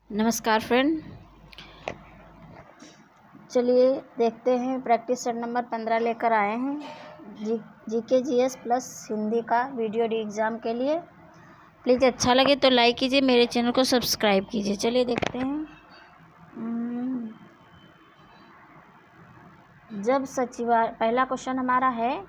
नमस्कार फ्रेंड, चलिए देखते हैं। प्रैक्टिस सेट नंबर 15 लेकर आए हैं जीके जीएस प्लस हिंदी का वीडियो डी एग्ज़ाम के लिए। प्लीज़ अच्छा लगे तो लाइक कीजिए, मेरे चैनल को सब्सक्राइब कीजिए। चलिए देखते हैं। जब सचिवालय, पहला क्वेश्चन हमारा है,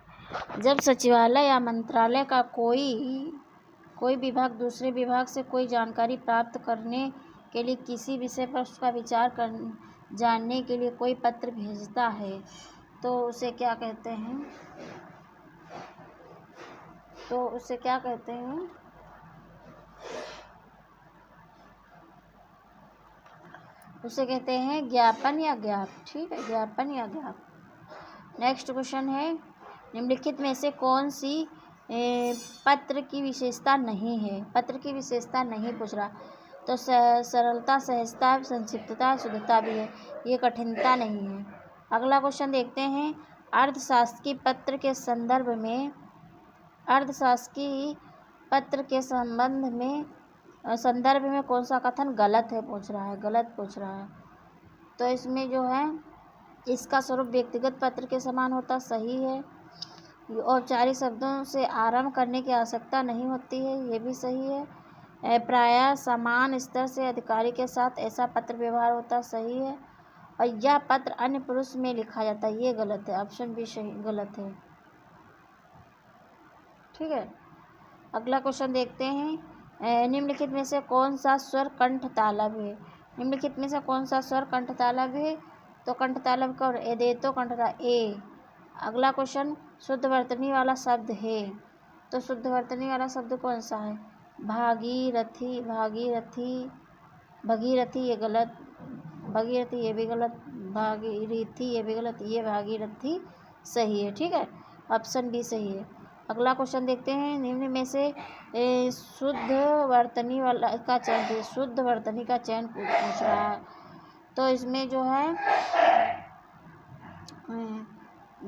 जब सचिवालय या मंत्रालय का कोई विभाग दूसरे विभाग से कोई जानकारी प्राप्त करने के लिए किसी विषय पर उसका विचार जानने के लिए कोई पत्र भेजता है तो उसे क्या कहते हैं? उसे कहते हैं ज्ञापन या ज्ञाप। ठीक है, ज्ञापन या ज्ञाप। नेक्स्ट क्वेश्चन है, निम्नलिखित में से कौन सी पत्र की विशेषता नहीं है? पत्र की विशेषता नहीं पूछ रहा, तो सरलता, सहजता, संक्षिप्तता, शुद्धता भी है। ये कठिनता नहीं है। अगला क्वेश्चन देखते हैं, अर्थशास्त्री पत्र के संदर्भ में कौन सा कथन गलत है पूछ रहा है। तो इसमें जो है, इसका स्वरूप व्यक्तिगत पत्र के समान होता, सही है। औपचारिक शब्दों से आरंभ करने की आवश्यकता नहीं होती है, ये भी सही है। प्रायः समान स्तर से अधिकारी के साथ ऐसा पत्र व्यवहार होता, सही है। और यह पत्र अन्य पुरुष में लिखा जाता है, ये गलत है। ऑप्शन बी सही गलत है। ठीक है, अगला क्वेश्चन देखते हैं, निम्नलिखित में से कौन सा स्वर कंठ तालव्य है? निम्नलिखित में से कौन सा स्वर कंठ तालव्य है? तो कंठ तालव्य का दे तो कंठ ए। अगला क्वेश्चन, शुद्धवर्तनी वाला शब्द है, तो शुद्धवर्तनी वाला शब्द कौन सा है? भागीरथी, भगीरथी ये गलत, भगीरथी ये भी गलत, भागीरथी ये भी गलत, ये भागीरथी सही है। ठीक है, ऑप्शन बी सही है। अगला क्वेश्चन देखते हैं, निम्न में से शुद्ध वर्तनी वाला का चयन, शुद्ध वर्तनी का चयन पूछ रहा है। तो इसमें जो है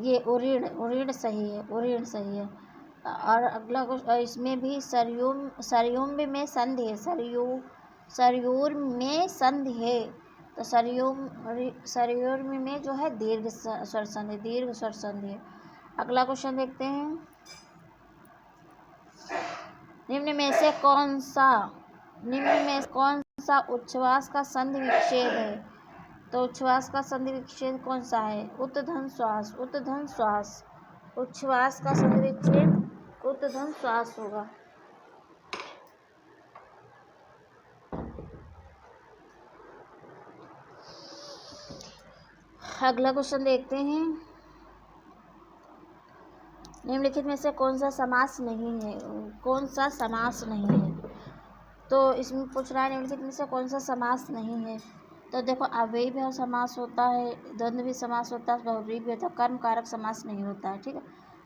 ये उरीण सही है, उरीण सही है। और अगला क्वेश्चन, इसमें भी सरयुम्ब में संधि है, सरयूर में संधि है, तो सरयूर में जो है दीर्घ स्वर संधि है। अगला क्वेश्चन देखते हैं, निम्न में कौन सा उच्छ्वास का संधि विच्छेद है? तो उच्छ्वास का संधि विच्छेद कौन सा है? उत्तधन श्वास, उच्छ्वास का संधि विच्छेद उत्तधन श्वास होगा। अगला क्वेश्चन देखते हैं, निम्नलिखित में से कौन सा समास नहीं है? तो इसमें पूछ रहा है, निम्नलिखित में से कौन सा समास नहीं है? तो देखो, अव्ययीभाव समास होता है, द्वंद्वी समास होता है, बहुव्रीहि भी होता है, कर्म कारक समास नहीं होता है। ठीक है,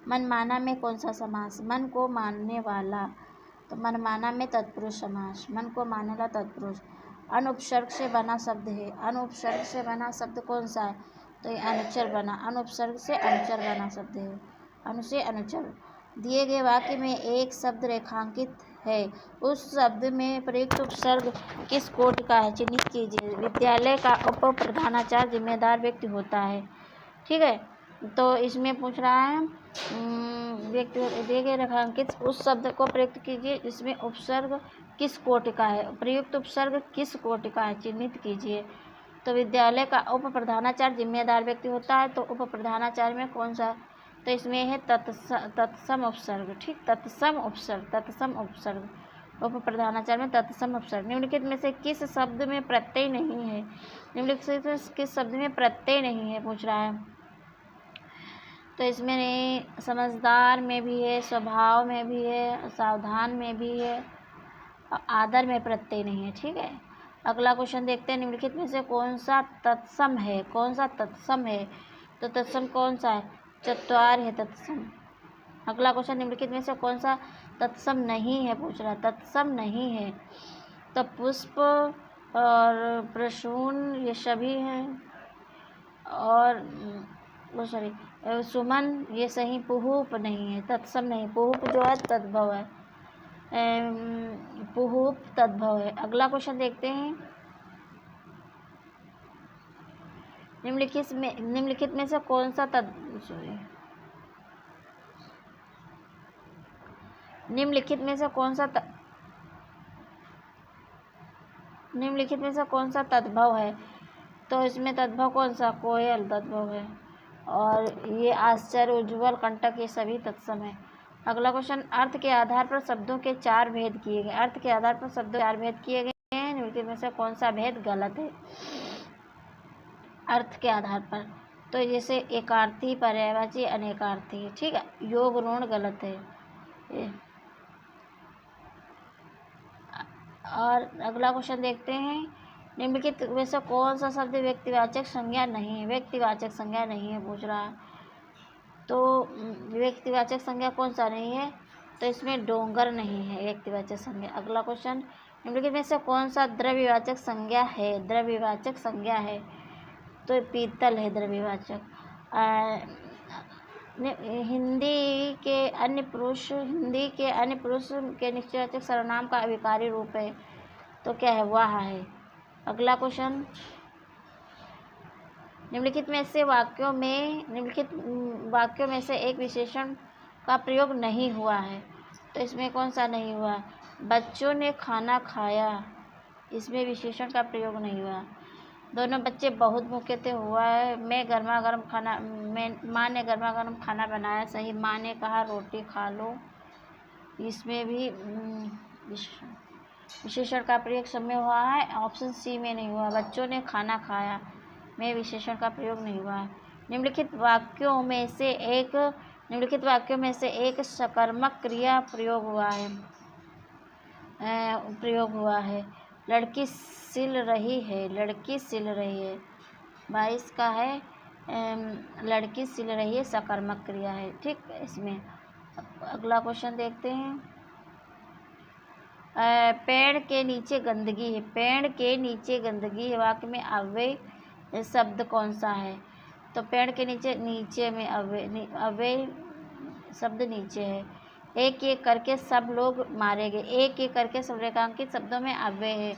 मनमाना में कौन सा समास? मन को मानने वाला, तो मनमाना में तत्पुरुष समास, मन को मानने वाला तत्पुरुष। अनुपसर्ग से बना शब्द है, अनुपसर्ग से बना शब्द कौन सा है? तो ये अनुचर बना, अनुपसर्ग से अनुचर बना शब्द है, अनु से अनुचर। दिए गए वाक्य में एक शब्द रेखांकित है, उस शब्द में प्रयुक्त उपसर्ग किस कोटि का है? चिन्हित कीजिए। विद्यालय का उप प्रधानाचार्य जिम्मेदार व्यक्ति होता है। ठीक है, तो इसमें पूछ रहा है, व्यक्ति दिए गए रेखांकित उस शब्द को प्रयुक्त कीजिए, इसमें उपसर्ग किस कोटि का है? प्रयुक्त उपसर्ग किस कोटि का है? चिन्हित कीजिए। तो विद्यालय का उप प्रधानाचार्य जिम्मेदार व्यक्ति होता है, तो उप प्रधानाचार्य में कौन सा? तो इसमें है तत्सम उपसर्ग। ठीक, तत्सम उपसर्ग, उप प्रधानाचार्य में तत्सम उपसर्ग। निम्नलिखित में से किस शब्द में प्रत्यय नहीं है? निम्नलिखित में किस शब्द में प्रत्यय नहीं है पूछ रहा है। तो इसमें समझदार में भी है, स्वभाव में भी है, सावधान में भी है, और आदर में प्रत्यय नहीं है। ठीक है, अगला क्वेश्चन देखते हैं, निम्नलिखित में से कौन सा तत्सम है? तो तत्सम कौन सा है? चत्वार है तत्सम। अगला क्वेश्चन, निम्नलिखित में से कौन सा तत्सम नहीं है पूछ रहा है। तत्सम नहीं है, तो पुष्प और प्रसून ये सभी हैं, और सुमन ये सही। पुहूप नहीं है, तत्सम नहीं। पुहूप जो है तद्भव है, पुहूप तद्भव है। अगला क्वेश्चन देखते हैं, निम्नलिखित में से कौन सा निम्नलिखित में से कौन सा तद्भव है? तो इसमें तद्भव कौन सा? कोयल तद्भव है। और ये आश्चर्य, उज्ज्वल, कंटक, ये सभी तत्सम है। अगला क्वेश्चन, अर्थ के आधार पर शब्दों के 4 भेद किए गए। अर्थ के आधार पर शब्दों के 4 भेद किए गए हैं, निम्नलिखित में से कौन सा भेद गलत है? अर्थ के आधार पर तो जैसे एकार्थी, पर्यायवाची, अनेकार्थी, ठीक है। योग ऋण गलत है। और अगला क्वेश्चन देखते हैं, निम्नलिखित में से कौन सा शब्द व्यक्तिवाचक संज्ञा नहीं है? व्यक्तिवाचक संज्ञा नहीं है पूछ रहा है। तो व्यक्तिवाचक संज्ञा कौन सा नहीं है? तो इसमें डोंगर नहीं है व्यक्तिवाचक संज्ञा। अगला क्वेश्चन, निम्नलिखित में से कौन सा द्रव्यवाचक संज्ञा है? द्रव्यवाचक संज्ञा है तो पीतल है द्रव्यवाचक। हिंदी के अन्य पुरुष के निश्चयवाचक सर्वनाम का अविकारी रूप है तो क्या है? वाह है। अगला क्वेश्चन, निम्नलिखित वाक्यों में से एक विशेषण का प्रयोग नहीं हुआ है तो इसमें कौन सा नहीं हुआ? बच्चों ने खाना खाया, इसमें विशेषण का प्रयोग नहीं हुआ। दोनों बच्चे बहुत भूखे थे, हुआ है। माँ ने गर्मा गर्म खाना बनाया, सही। माँ ने कहा रोटी खा लो, इसमें भी विशेषण का प्रयोग सब में हुआ है, ऑप्शन सी में नहीं हुआ। बच्चों ने खाना खाया में विशेषण का प्रयोग नहीं हुआ है। निम्नलिखित वाक्यों में से एक सकर्मक क्रिया प्रयोग हुआ है। लड़की सिल रही है। 22 का है, लड़की सिल रही है, सकर्मक क्रिया है, ठीक। इसमें अगला क्वेश्चन देखते हैं, पेड़ के नीचे गंदगी है। पेड़ के नीचे गंदगी है वाक्य में अव्यय शब्द कौन सा है? तो पेड़ के नीचे में अव्यय शब्द नीचे है। एक एक करके सब लोग मारे गए। एक एक करके सब रेखांकित शब्दों में अव्यय है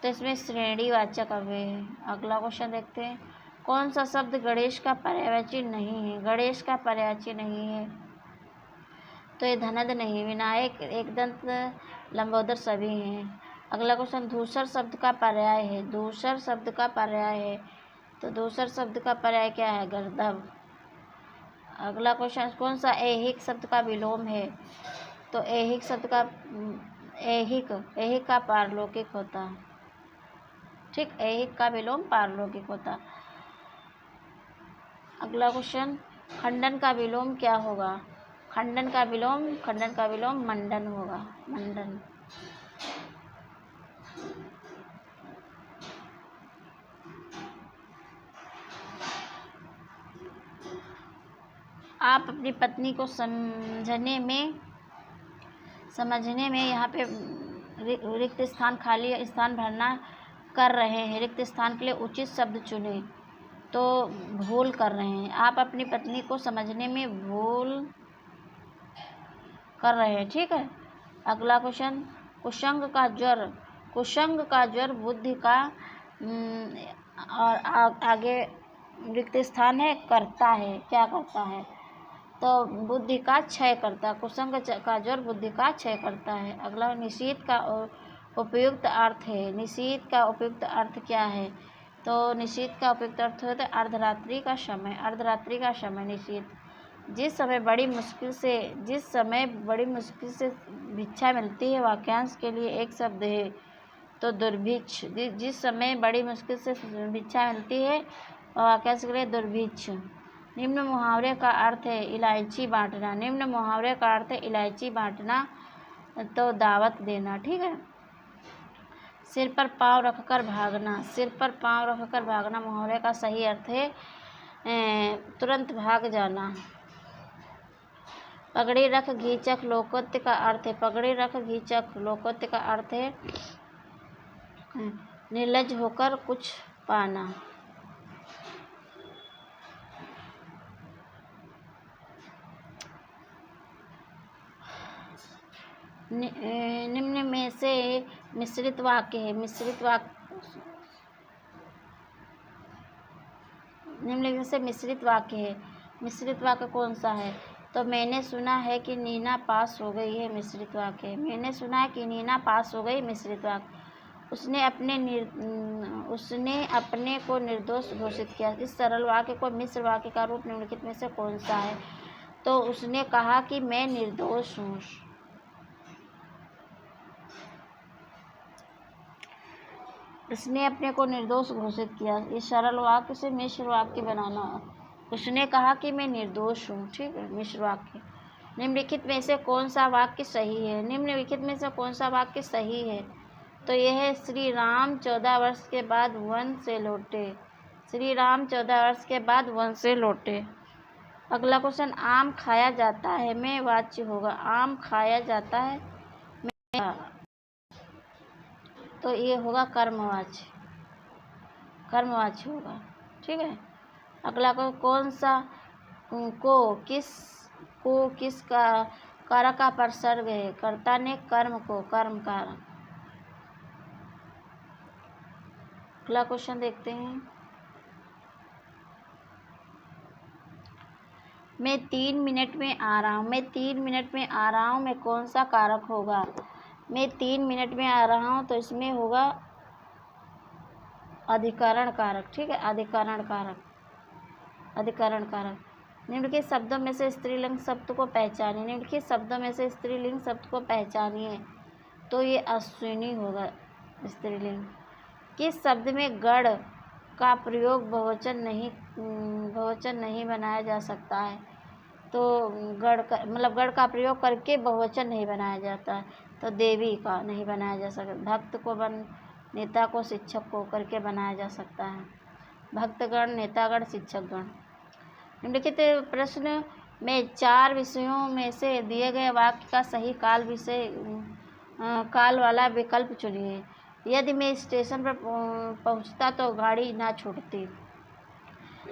तो इसमें श्रेणीवाचक अव्यय है। अगला क्वेश्चन देखते हैं, कौन सा शब्द गणेश का पर्यायवाची नहीं है? गणेश का पर्यायवाची नहीं है तो ये धनद नहीं, विनायक, एकदंत, लंबोदर सभी हैं। अगला क्वेश्चन, धूसर शब्द का पर्याय है। धूसर शब्द का पर्याय है तो धूसर शब्द का पर्याय क्या है? गर्दभ। अगला क्वेश्चन, कौन सा ऐहिक शब्द का विलोम है? तो ऐहिक शब्द का ऐहिक का पारलौकिक होता, ठीक। ऐहिक का विलोम पारलौकिक होता। अगला क्वेश्चन, खंडन का विलोम क्या होगा? खंडन का विलोम मंडन होगा, मंडन। आप अपनी पत्नी को समझने में यहाँ पे रिक्त स्थान, खाली स्थान भरना कर रहे हैं। रिक्त स्थान के लिए उचित शब्द चुनें तो भूल कर रहे हैं। आप अपनी पत्नी को समझने में भूल कर रहे हैं, ठीक है। अगला क्वेश्चन, कुसंग का ज्वर बुद्धि का और आगे रिक्त स्थान है, करता है, क्या करता है? तो बुद्धि का क्षय करता है। कुसंग का ज्वर बुद्धि का क्षय करता है। अगला, निशीथ का उपयुक्त अर्थ है। निशीथ का उपयुक्त अर्थ क्या है? तो निशीथ का उपयुक्त अर्थ होता है अर्धरात्रि का समय। निशीथ, जिस समय बड़ी मुश्किल से भिक्षा मिलती है, वाक्यांश के लिए एक शब्द है तो दुर्भिक्ष। जिस समय बड़ी मुश्किल से भिक्षा मिलती है, वाक्यांश के लिए दुर्भिक्ष। निम्न मुहावरे का अर्थ है इलायची बांटना तो दावत देना, ठीक है। सिर पर पाँव रखकर भागना मुहावरे का सही अर्थ है तुरंत भाग जाना। पगड़ी रख घीचक लोकोक्ति का अर्थ है निर्लज होकर कुछ पाना। निम्न में से मिश्रित वाक्य है। निम्नलिखित से मिश्रित वाक्य है। मिश्रित वाक्य कौन सा है? तो मैंने सुना है कि नीना पास हो गई है, मिश्रित वाक्य है। मैंने सुना है कि नीना पास हो गई, मिश्रित वाक्य। उसने अपने को निर्दोष घोषित किया। इस सरल वाक्य को मिश्र वाक्य का रूप निम्नलिखित में से कौन सा है? तो उसने कहा कि मैं निर्दोष हूँ। उसने अपने को निर्दोष घोषित किया। इस सरल वाक्य से मिश्र वाक्य बनाना। उसने कहा कि मैं निर्दोष हूँ, ठीक है, मिश्र वाक्य। निम्नलिखित में से कौन सा वाक्य सही है? निम्नलिखित में से कौन सा वाक्य सही है? तो यह है, श्री राम 14 वर्ष के बाद वन से लौटे। श्री राम 14 वर्ष के बाद वन से लौटे। अगला क्वेश्चन, आम खाया जाता है में वाच्य होगा। आम खाया जाता है में, तो ये होगा कर्मवाच्य, कर्मवाच्य होगा, ठीक है। अगला कौन सा किस का कारक का प्रसर्ग है? कर्ता ने कर्म को कर्म कारक। अगला क्वेश्चन देखते हैं। मैं 3 मिनट में आ रहा हूँ। मैं 3 मिनट में आ रहा हूँ में कौन सा कारक होगा? मैं 3 मिनट में आ रहा हूँ तो इसमें होगा अधिकरण कारक, ठीक है, अधिकरण कारक, अधिकरण कारक। निम्नलिखित शब्दों में से स्त्रीलिंग शब्द को पहचानिए। निम्नलिखित शब्दों में से स्त्रीलिंग शब्द को पहचानिए। तो ये अश्विनी होगा स्त्रीलिंग। किस शब्द में गढ़ का प्रयोग बहुवचन नहीं बनाया जा सकता है? तो गढ़ का प्रयोग करके बहुवचन नहीं बनाया जाता है। तो देवी का नहीं बनाया जा सकता। भक्त को नेता को शिक्षक को करके बनाया जा सकता है। भक्तगण, नेतागण, शिक्षकगण। निम्नलिखित प्रश्न में 4 विषयों में से दिए गए वाक्य का सही काल वाला विकल्प चुनिए। यदि मैं स्टेशन पर पहुंचता तो गाड़ी ना छूटती।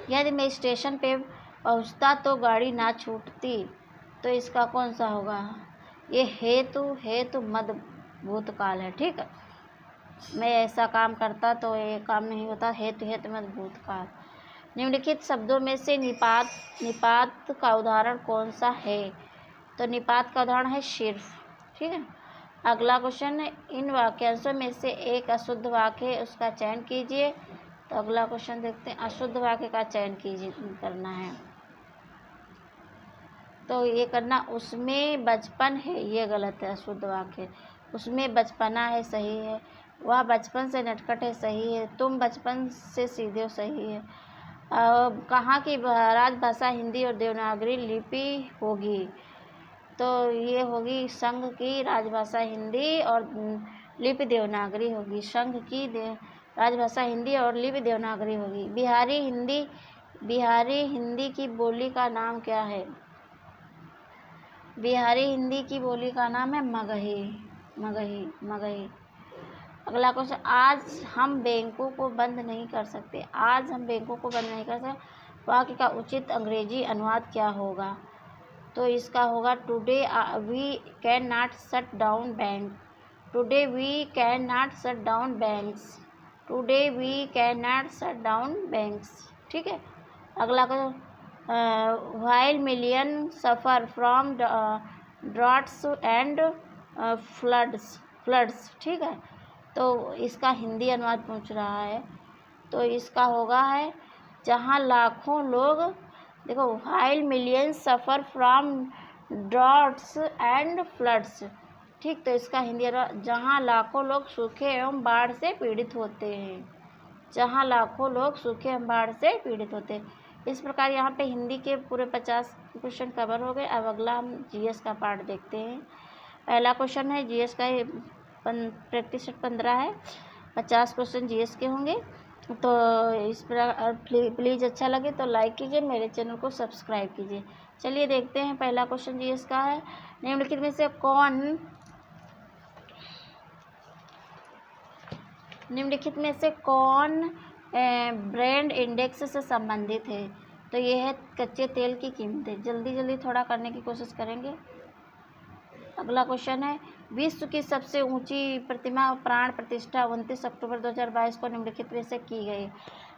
यदि मैं स्टेशन पे पहुंचता तो गाड़ी ना छूटती, तो इसका कौन सा होगा? ये हेतु मद भूतकाल है, ठीक है। मैं ऐसा काम करता तो ये काम नहीं होता, हेतु मद भूतकाल। निम्नलिखित शब्दों में से निपात का उदाहरण कौन सा है? तो निपात का उदाहरण है सिर्फ, ठीक है। अगला क्वेश्चन है, इन वाक्यांशों में से एक अशुद्ध वाक्य है, उसका चयन कीजिए। तो अगला क्वेश्चन देखते हैं, अशुद्ध वाक्य का चयन करना है। तो ये करना, उसमें बचपन है, ये गलत है, अशुद्ध वाक्य। उसमें बचपना है, सही है। वह बचपन से नटखट है, सही है। तुम बचपन से सीधे हो, सही है। कहाँ की राजभाषा हिंदी और देवनागरी लिपि होगी? तो ये होगी संघ की राजभाषा हिंदी और लिपि देवनागरी होगी। संघ की राजभाषा हिंदी और लिपि देवनागरी होगी। बिहारी हिंदी की बोली का नाम क्या है? बिहारी हिंदी की बोली का नाम है मगही। अगला क्वेश्चन, आज हम बैंकों को बंद नहीं कर सकते। आज हम बैंकों को बंद नहीं कर सकते, वाक्य का उचित अंग्रेजी अनुवाद क्या होगा? तो इसका होगा, today we can not shut down bank. Today we can not shut down banks. Today we can not shut down banks, ठीक है। अगला question, while million suffer from droughts and floods, ठीक है। तो इसका हिंदी अनुवाद पूछ रहा है। तो इसका होगा है, जहाँ लाखों लोग, देखो, while millions suffer from droughts and floods, ठीक। तो इसका हिंदी अनुवाद, जहाँ लाखों लोग सूखे एवं बाढ़ से पीड़ित होते हैं। जहाँ लाखों लोग सूखे एवं बाढ़ से पीड़ित होते हैं। इस प्रकार यहाँ पे हिंदी के पूरे 50 क्वेश्चन कवर हो गए। अब अगला हम जीएस का पार्ट देखते हैं। पहला क्वेश्चन है जीएस का, प्रैक्टिस सेट 15 है, 50 क्वेश्चन जीएस के होंगे। तो इस पर प्लीज़ अच्छा लगे तो लाइक कीजिए, मेरे चैनल को सब्सक्राइब कीजिए। चलिए देखते हैं, पहला क्वेश्चन जीएस का है, निम्नलिखित में से कौन ब्रांड इंडेक्स से संबंधित है? तो ये है कच्चे तेल की कीमतें। जल्दी थोड़ा करने की कोशिश करेंगे। अगला क्वेश्चन है, विश्व की सबसे ऊंची प्रतिमा प्राण प्रतिष्ठा 29 अक्टूबर 2022 को निम्नलिखित में से की गई।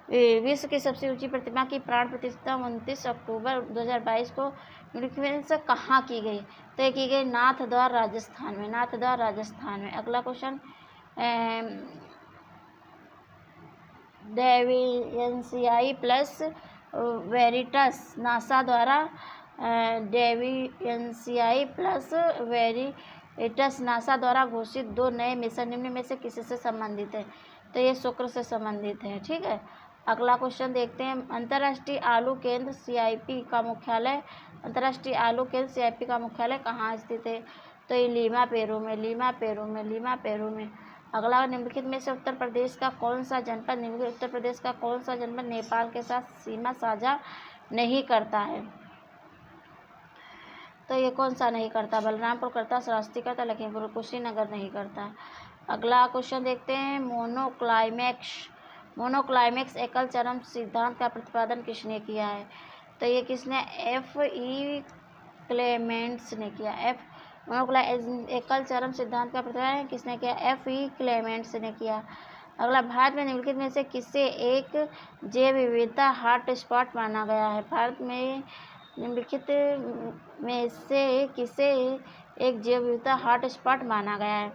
विश्व की सबसे ऊंची प्रतिमा की प्राण प्रतिष्ठा 29 अक्टूबर 2022 को निम्नलिखित में से कहाँ की गई? तो ये की गई नाथद्वार राजस्थान में, नाथद्वार राजस्थान में। अगला क्वेश्चन, डेविएंशियाई प्लस वेरिटस नासा द्वारा डेविएंशियाई प्लस वेरिटस नासा द्वारा घोषित 2 नए मिशन निम्न में से किससे संबंधित है? तो ये शुक्र से संबंधित है। ठीक है, अगला क्वेश्चन देखते हैं। अंतर्राष्ट्रीय आलू केंद्र CIP का मुख्यालय, अंतर्राष्ट्रीय आलू केंद्र CIP का मुख्यालय कहाँ स्थित है? तो ये लीमा पेरू में, लीमा पेरू में, लीमा पेरू में। अगला, निम्नलिखित में से उत्तर प्रदेश का कौन सा जनपद, निम्नलिखित उत्तर प्रदेश का कौन सा जनपद नेपाल के साथ सीमा साझा नहीं करता है? तो ये कौन सा नहीं करता? बलरामपुर करता, श्रावस्ती करता, लखीमपुर, कुशीनगर नहीं करता। अगला क्वेश्चन देखते हैं। मोनोक्लाइमेक्स एकल चरम सिद्धांत का प्रतिपादन किसने किया है? तो ये किसने? F.E. क्लेमेंट्स ने किया। एकल चरम सिद्धांत का प्रतिपादन किसने किया? F.E. क्लेमेंट्स ने किया। अगला, भारत में निम्नलिखित में से किसे एक जैव विविधता हॉटस्पॉट माना गया है? भारत में निम्नलिखित में से किसे एक जैव विविधता हॉटस्पॉट माना गया है?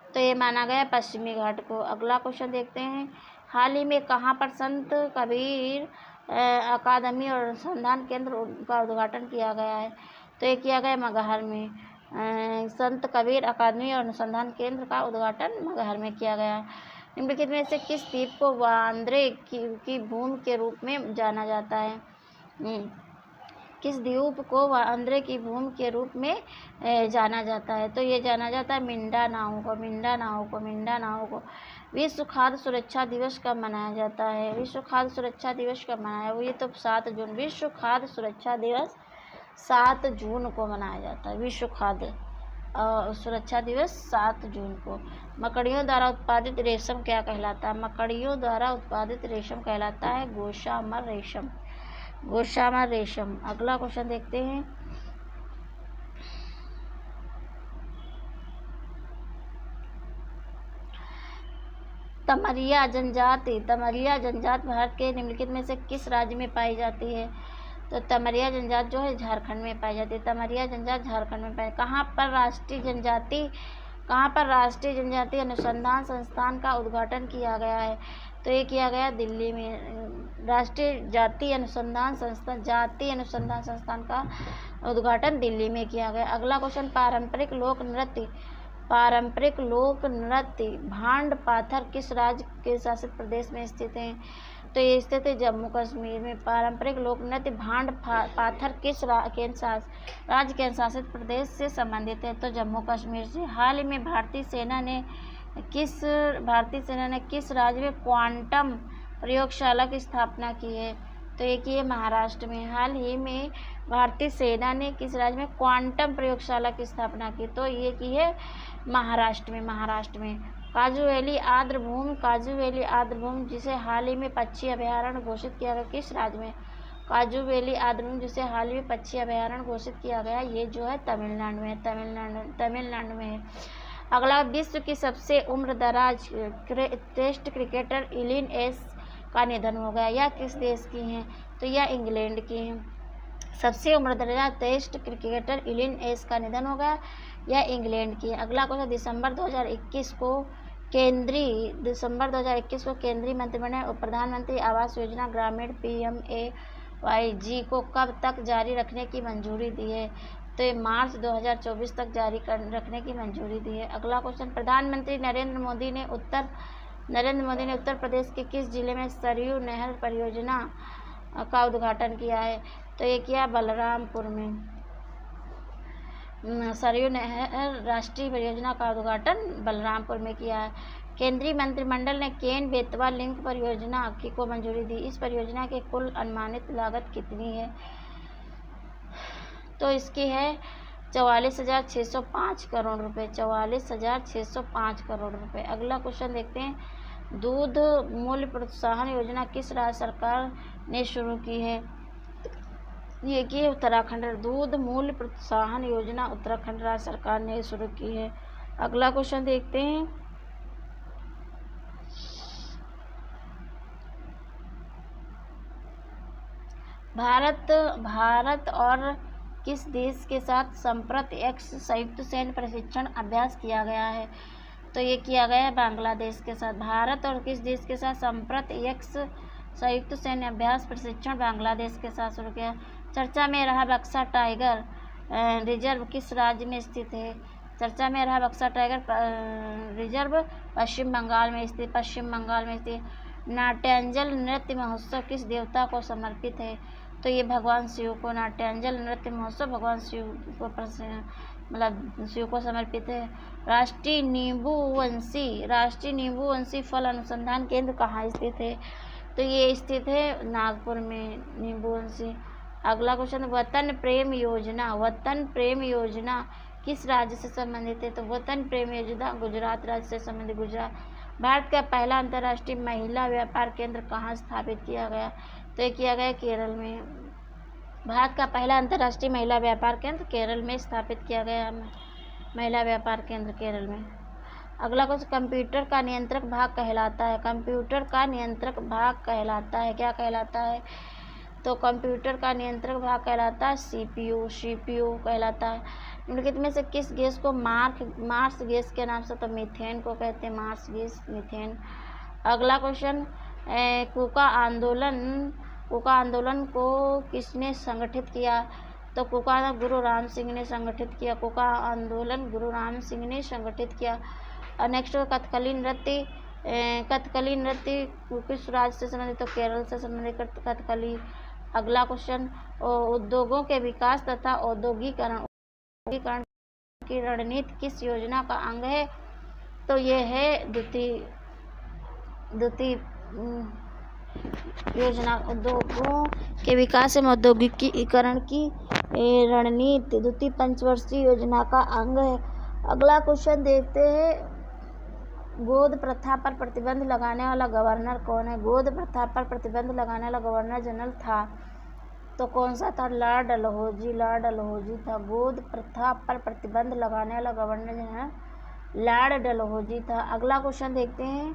तो ये माना गया पश्चिमी घाट को। अगला क्वेश्चन देखते हैं। हाल ही में कहाँ पर संत कबीर अकादमी और अनुसंधान केंद्र का उद्घाटन किया गया है? तो ये किया गया मगहर में। संत कबीर अकादमी और अनुसंधान केंद्र का उद्घाटन मगहर में किया गया। निम्नलिखित में से किस द्वीप को वांद्रे की भूमि के रूप में जाना जाता है? किस द्वीप को वांद्रे की भूमि के रूप में जाना जाता है? तो ये जाना जाता है मिंडानाओ को, मिंडानाओ को, मिंडानाओ को। विश्व खाद्य सुरक्षा दिवस कब मनाया जाता है? विश्व खाद्य सुरक्षा दिवस कब मनाया? वो ये तो 7 जून। विश्व खाद्य सुरक्षा दिवस 7 जून को मनाया जाता है। विश्व खाद्य सुरक्षा दिवस 7 जून को। मकड़ियों द्वारा उत्पादित रेशम क्या कहलाता है? मकड़ियों द्वारा उत्पादित रेशम कहलाता है गोशामर रेशम, गोशामर रेशम। अगला क्वेश्चन देखते हैं। तमरिया जनजाति, तमरिया जनजाति भारत के निम्नलिखित में से किस राज्य में पाई जाती है? तो तमरिया जनजाति जो है झारखंड में पाई जाती है। तमरिया जनजाति झारखंड में पाई। कहाँ पर राष्ट्रीय जनजाति अनुसंधान संस्थान का उद्घाटन किया गया है? तो ये किया गया दिल्ली में। राष्ट्रीय जाति अनुसंधान संस्थान का उद्घाटन दिल्ली में किया गया। अगला क्वेश्चन, पारंपरिक लोक नृत्य भांड पाथर किस राज्य के शासित प्रदेश में स्थित है? तो ये स्थित है जम्मू कश्मीर में। पारंपरिक लोक नृत्य भांड पाथर किस राज्य के शासित प्रदेश से संबंधित है? तो जम्मू कश्मीर से। हाल ही में भारतीय सेना ने किस राज्य में क्वांटम प्रयोगशाला की स्थापना की है? तो ये की है महाराष्ट्र में। हाल ही में भारतीय सेना ने किस राज्य में क्वांटम प्रयोगशाला की स्थापना की? तो ये की है महाराष्ट्र में। काजू वैली आर्द्रभूमि जिसे हाल ही में पक्षी अभयारण्य घोषित किया गया किस राज्य में? काजू वैली आर्द्रभूमि जिसे हाल ही में पक्षी अभयारण्य घोषित किया गया ये जो है तमिलनाडु में है। अगला, विश्व की सबसे उम्रदराज टेस्ट क्रिकेटर इलिन एस का निधन हो गया। यह किस देश की हैं? तो यह इंग्लैंड की हैं। सबसे उम्रदराज टेस्ट क्रिकेटर इलिन एस का निधन हो गया, यह इंग्लैंड की है। अगला क्वेश्चन, दिसंबर 2021 को केंद्रीय मंत्रिमंडल और प्रधानमंत्री आवास योजना ग्रामीण PMAYG को कब तक जारी रखने की मंजूरी दी है? तो ये मार्च 2024 तक जारी रखने की मंजूरी दी है। अगला क्वेश्चन, प्रधानमंत्री नरेंद्र मोदी ने उत्तर प्रदेश के किस जिले में सरयू नहर परियोजना का उद्घाटन किया है? तो ये किया बलरामपुर में। सरयू नहर राष्ट्रीय परियोजना का उद्घाटन बलरामपुर में किया है। केंद्रीय मंत्रिमंडल ने केन बेतवा लिंक परियोजना को मंजूरी दी। इस परियोजना की कुल अनुमानित लागत कितनी है? तो इसकी है 44,605 करोड़ रुपए, 44,605 करोड़ रुपए। अगला क्वेश्चन देखते हैं। दूध मूल्य प्रोत्साहन योजना किस राज्य सरकार ने शुरू की है? ये कि उत्तराखंड। दूध मूल्य प्रोत्साहन योजना उत्तराखंड राज्य सरकार ने शुरू की है। अगला क्वेश्चन देखते हैं। भारत भारत और किस देश के साथ संप्रति एक्स संयुक्त सैन्य प्रशिक्षण अभ्यास किया गया है? तो ये किया गया है बांग्लादेश के साथ। भारत और किस देश के साथ संप्रति एक्स संयुक्त सैन्य अभ्यास प्रशिक्षण बांग्लादेश के साथ शुरू किया? चर्चा में रहा बक्सा टाइगर रिजर्व किस राज्य में स्थित है? चर्चा में रहा बक्सा टाइगर रिजर्व पश्चिम बंगाल में स्थित। नाट्यांजल नृत्य महोत्सव किस देवता को समर्पित है? तो ये भगवान शिव को। नाट्यांजल नृत्य महोत्सव भगवान शिव को मतलब शिव को समर्पित है। राष्ट्रीय नींबूवंशी फल अनुसंधान केंद्र कहाँ स्थित है? तो ये स्थित है नागपुर में नींबूवंशी। अगला क्वेश्चन, वतन प्रेम योजना किस राज्य से संबंधित है? तो वतन प्रेम योजना गुजरात राज्य से संबंधित। गुजरात। भारत का पहला अंतर्राष्ट्रीय महिला व्यापार केंद्र कहाँ स्थापित किया गया? तो ये किया गया केरल में। भारत का पहला अंतर्राष्ट्रीय महिला व्यापार केंद्र केरल में स्थापित किया गया महिला व्यापार केंद्र केरल में। अगला क्वेश्चन, कंप्यूटर का नियंत्रक भाग कहलाता है। कंप्यूटर का नियंत्रक भाग कहलाता है, क्या कहलाता है? तो कंप्यूटर का नियंत्रक भाग कहलाता है सीपीयू कहलाता है। निम्नलिखित में से किस गैस को मार्स गैस के नाम से? तो मीथेन को कहते हैं मार्स गैस, मीथेन। अगला क्वेश्चन, कूका आंदोलन को किसने संगठित किया? तो कूका गुरु राम सिंह ने संगठित किया। कूका आंदोलन गुरु राम सिंह ने संगठित किया। नेक्स्ट, कथकली नृत्य किस राज्य से संबंधित? तो केरल से संबंधित कथकली। अगला क्वेश्चन, उद्योगों के विकास तथा औद्योगिकरण की रणनीति किस योजना का अंग है? तो ये है द्वितीय योजना। उद्योगों के विकास एवं औद्योगिकीकरण की रणनीति द्वितीय पंचवर्षीय योजना का अंग है। अगला क्वेश्चन देखते हैं, गोद प्रथा पर प्रतिबंध लगाने वाला गवर्नर कौन है? गोद प्रथा पर प्रतिबंध लगाने वाला गवर्नर जनरल था, तो कौन सा था? लॉर्ड डलहौजी था। गोद प्रथा पर प्रतिबंध लगाने वाला गवर्नर जनरल लॉर्ड डलहौजी था। अगला क्वेश्चन देखते हैं,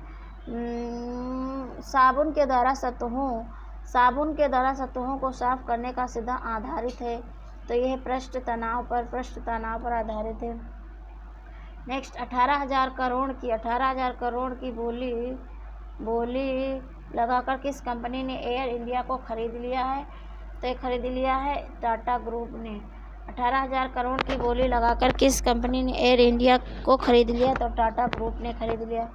साबुन के द्वारा सतहों को साफ करने का सिद्धांत आधारित है। तो यह पृष्ठ तनाव पर आधारित है। नेक्स्ट, 18,000 करोड़ की बोली लगाकर किस कंपनी ने एयर इंडिया को खरीद लिया है? तो ये खरीद लिया है टाटा ग्रुप ने। 18,000 करोड़ की बोली लगाकर किस कंपनी ने एयर इंडिया को खरीद लिया? तो टाटा ग्रुप ने खरीद लिया।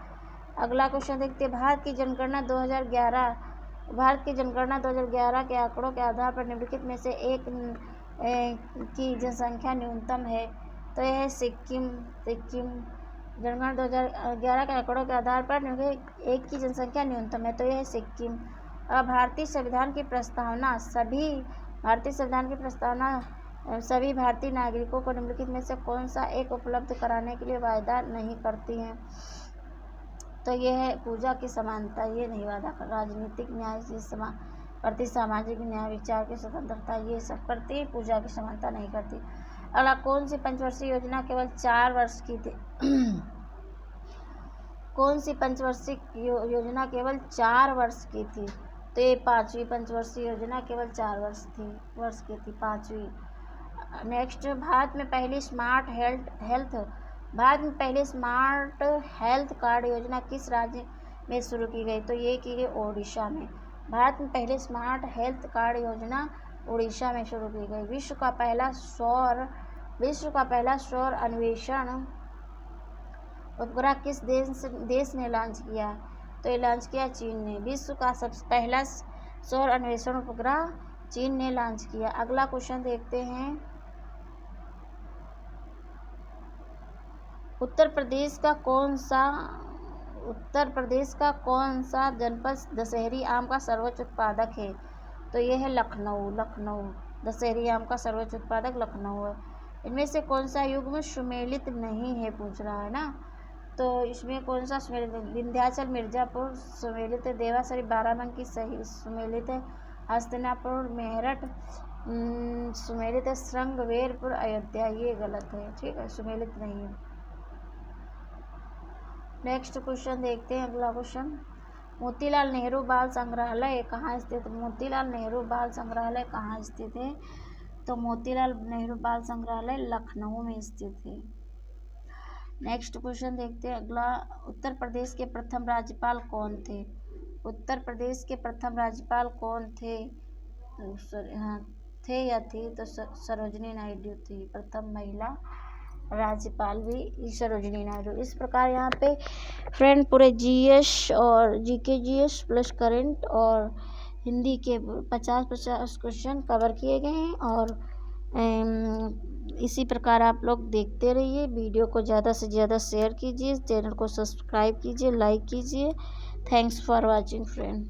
अगला क्वेश्चन देखते हैं, भारत की जनगणना 2011 के आंकड़ों के आधार पर निम्नलिखित में से एक की जनसंख्या न्यूनतम है। तो यह है सिक्किम। जनगणना 2011 के आंकड़ों के आधार पर एक की जनसंख्या न्यूनतम है, तो यह है सिक्किम। भारतीय संविधान की प्रस्तावना सभी भारतीय नागरिकों को निम्नलिखित में से कौन सा एक उपलब्ध कराने के लिए वायदा नहीं करती है? तो ये है पूजा की समानता, ये नहीं वादा कर। राजनीतिक न्याय करती, सामाजिक न्याय, विचार की स्वतंत्रता, ये सब करती, पूजा की समानता नहीं करती। अगला, कौन सी पंचवर्षीय योजना केवल 4 वर्ष की थी? कौन सी पंचवर्षीय योजना केवल 4 वर्ष की थी? तो ये 5वीं पंचवर्षीय योजना केवल 4 वर्ष की थी, 5वीं। नेक्स्ट, भारत में पहली स्मार्ट हेल्थ कार्ड योजना किस राज्य में शुरू की गई? तो ये की गई ओडिशा में। भारत में पहले स्मार्ट हेल्थ कार्ड योजना उड़ीसा में शुरू की गई। विश्व का पहला सौर अन्वेषण उपग्रह किस देश ने लॉन्च किया? तो ये लॉन्च किया चीन ने। विश्व का सबसे पहला सौर अन्वेषण उपग्रह चीन ने लॉन्च किया। अगला क्वेश्चन देखते हैं, उत्तर प्रदेश का कौन सा जनपद दशहरी आम का सर्वोच्च उत्पादक है? तो ये है लखनऊ। दशहरी आम का सर्वोच्च उत्पादक लखनऊ है। इनमें से कौन सा युग्म सुमेलित नहीं है, पूछ रहा है ना। तो इसमें कौन सा सुमेलित? विंध्याचल मिर्जापुर सुमेलित है। देवासरी बाराबंकी सही सुमेलित है। हस्तिनापुर मेरठ सुमेलित है। श्रृंगवेरपुर अयोध्या ये गलत है, ठीक है, सुमेलित नहीं है। नेक्स्ट क्वेश्चन देखते हैं, अगला क्वेश्चन, मोतीलाल नेहरू बाल संग्रहालय कहाँ स्थित? मोतीलाल नेहरू बाल संग्रहालय कहाँ स्थित है? तो मोतीलाल नेहरू बाल संग्रहालय लखनऊ में स्थित है। नेक्स्ट क्वेश्चन देखते हैं अगला। उत्तर प्रदेश के प्रथम राज्यपाल कौन थे? उत्तर प्रदेश के प्रथम राज्यपाल कौन थे? हाँ, थे या थी? तो सरोजिनी नायडू थी। प्रथम महिला राज्यपाल भी सरोजिनी नायडू। इस प्रकार यहाँ पे फ्रेंड पूरे जीएस और जीके जीएस प्लस करंट और हिंदी के 50-50 क्वेश्चन कवर किए गए हैं। और इसी प्रकार आप लोग देखते रहिए। वीडियो को ज़्यादा से ज़्यादा शेयर कीजिए, चैनल को सब्सक्राइब कीजिए, लाइक कीजिए। Thanks for watching friend.